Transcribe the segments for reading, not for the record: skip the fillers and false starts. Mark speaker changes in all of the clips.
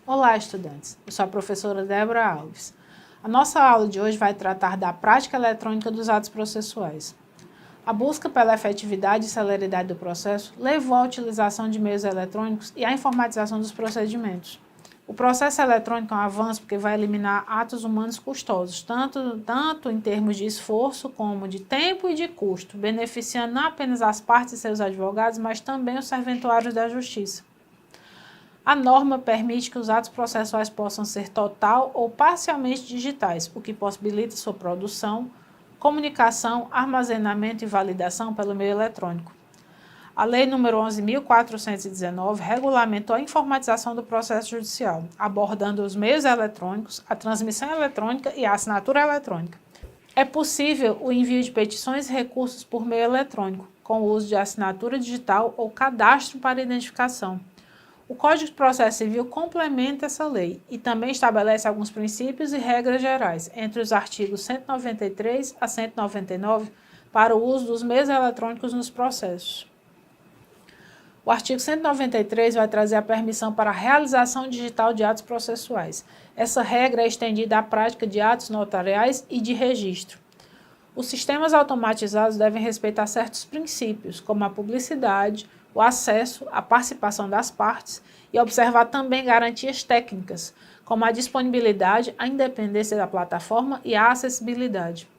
Speaker 1: Olá, estudantes! Eu sou a professora Débora Alves. A nossa aula de hoje vai tratar da prática eletrônica dos atos processuais. A busca pela efetividade e celeridade do processo levou à utilização de meios eletrônicos e à informatização dos procedimentos. O processo eletrônico é um avanço porque vai eliminar atos humanos custosos, tanto em termos de esforço como de tempo e de custo, beneficiando não apenas as partes e seus advogados, mas também os serventuários da justiça. A norma permite que os atos processuais possam ser total ou parcialmente digitais, o que possibilita sua produção, comunicação, armazenamento e validação pelo meio eletrônico. A Lei nº 11.419 regulamentou a informatização do processo judicial, abordando os meios eletrônicos, a transmissão eletrônica e a assinatura eletrônica. É possível o envio de petições e recursos por meio eletrônico, com o uso de assinatura digital ou cadastro para identificação. O Código de Processo Civil complementa essa lei e também estabelece alguns princípios e regras gerais, entre os artigos 193 a 199, para o uso dos meios eletrônicos nos processos. O artigo 193 vai trazer a permissão para a realização digital de atos processuais. Essa regra é estendida à prática de atos notariais e de registro. Os sistemas automatizados devem respeitar certos princípios, como a publicidade, o acesso, a participação das partes e observar também garantias técnicas, como a disponibilidade, a independência da plataforma e a acessibilidade.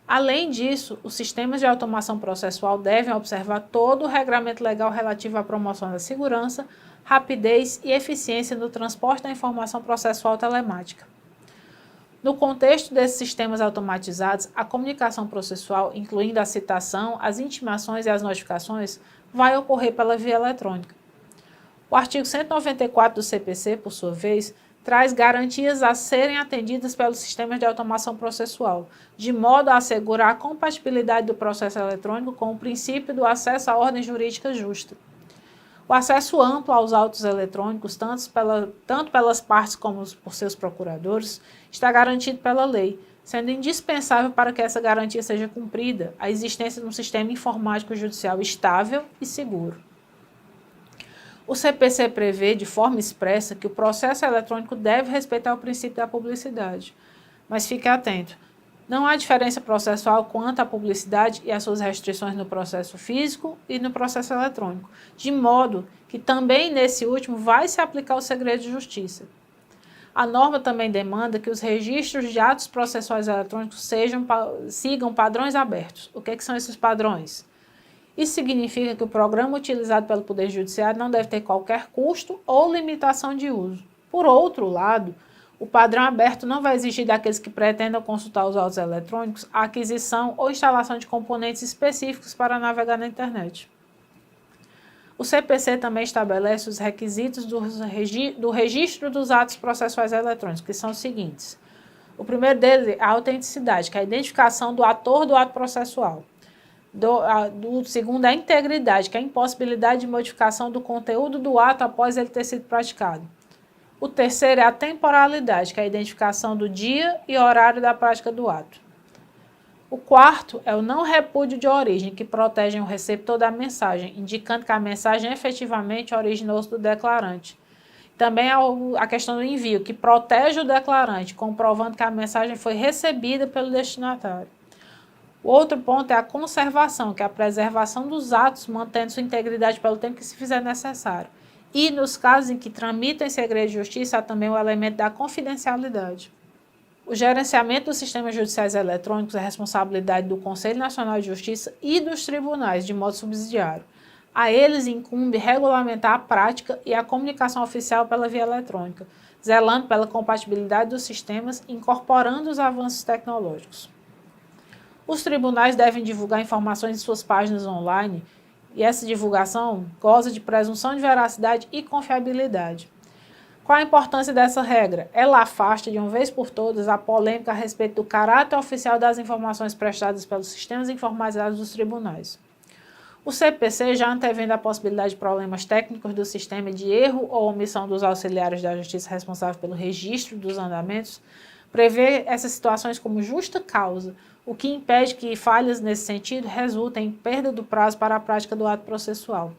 Speaker 1: Além disso, os sistemas de automação processual devem observar todo o regramento legal relativo à promoção da segurança, rapidez e eficiência no transporte da informação processual telemática. No contexto desses sistemas automatizados, a comunicação processual, incluindo a citação, as intimações e as notificações, vai ocorrer pela via eletrônica. O artigo 194 do CPC, por sua vez, traz garantias a serem atendidas pelos sistemas de automação processual, de modo a assegurar a compatibilidade do processo eletrônico com o princípio do acesso à ordem jurídica justa. O acesso amplo aos autos eletrônicos, tanto pelas partes como por seus procuradores, está garantido pela lei, sendo indispensável para que essa garantia seja cumprida a existência de um sistema informático judicial estável e seguro. O CPC prevê de forma expressa que o processo eletrônico deve respeitar o princípio da publicidade. Mas fique atento, não há diferença processual quanto à publicidade e às suas restrições no processo físico e no processo eletrônico, de modo que também nesse último vai se aplicar o segredo de justiça. A norma também demanda que os registros de atos processuais eletrônicos sigam padrões abertos. O que são esses padrões? Isso significa que o programa utilizado pelo Poder Judiciário não deve ter qualquer custo ou limitação de uso. Por outro lado, o padrão aberto não vai exigir daqueles que pretendam consultar os autos eletrônicos a aquisição ou instalação de componentes específicos para navegar na internet. O CPC também estabelece os requisitos do registro dos atos processuais eletrônicos, que são os seguintes. O primeiro deles é a autenticidade, que é a identificação do ator do ato processual. O segundo é a integridade, que é a impossibilidade de modificação do conteúdo do ato após ele ter sido praticado. O terceiro é a temporalidade, que é a identificação do dia e horário da prática do ato. O quarto é o não repúdio de origem, que protege o receptor da mensagem, indicando que a mensagem efetivamente originou-se do declarante. Também a questão do envio, que protege o declarante, comprovando que a mensagem foi recebida pelo destinatário. O outro ponto é a conservação, que é a preservação dos atos, mantendo sua integridade pelo tempo que se fizer necessário. E nos casos em que tramitam em segredo de justiça, há também o elemento da confidencialidade. O gerenciamento dos sistemas judiciais eletrônicos é responsabilidade do Conselho Nacional de Justiça e dos tribunais, de modo subsidiário. A eles incumbe regulamentar a prática e a comunicação oficial pela via eletrônica, zelando pela compatibilidade dos sistemas e incorporando os avanços tecnológicos. Os tribunais devem divulgar informações em suas páginas online e essa divulgação goza de presunção de veracidade e confiabilidade. Qual a importância dessa regra? Ela afasta de uma vez por todas a polêmica a respeito do caráter oficial das informações prestadas pelos sistemas informatizados dos tribunais. O CPC, já antevendo a possibilidade de problemas técnicos do sistema de erro ou omissão dos auxiliares da justiça responsáveis pelo registro dos andamentos, prevê essas situações como justa causa, o que impede que falhas nesse sentido resultem em perda do prazo para a prática do ato processual.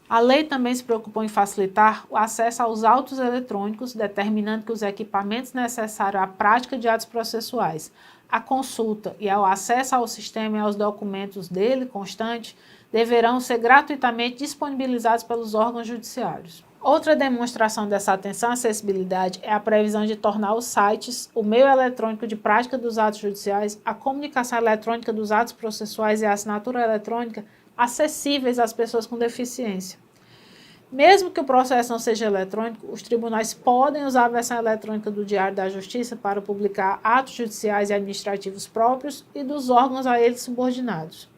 Speaker 1: A lei também se preocupou em facilitar o acesso aos autos eletrônicos, determinando que os equipamentos necessários à prática de atos processuais, à consulta e ao acesso ao sistema e aos documentos dele constante, deverão ser gratuitamente disponibilizados pelos órgãos judiciários. Outra demonstração dessa atenção à acessibilidade é a previsão de tornar os sites, o meio eletrônico de prática dos atos judiciais, a comunicação eletrônica dos atos processuais e a assinatura eletrônica acessíveis às pessoas com deficiência. Mesmo que o processo não seja eletrônico, os tribunais podem usar a versão eletrônica do Diário da Justiça para publicar atos judiciais e administrativos próprios e dos órgãos a eles subordinados.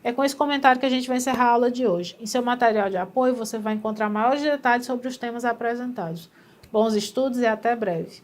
Speaker 1: É com esse comentário que a gente vai encerrar a aula de hoje. Em seu material de apoio, você vai encontrar maiores detalhes sobre os temas apresentados. Bons estudos e até breve!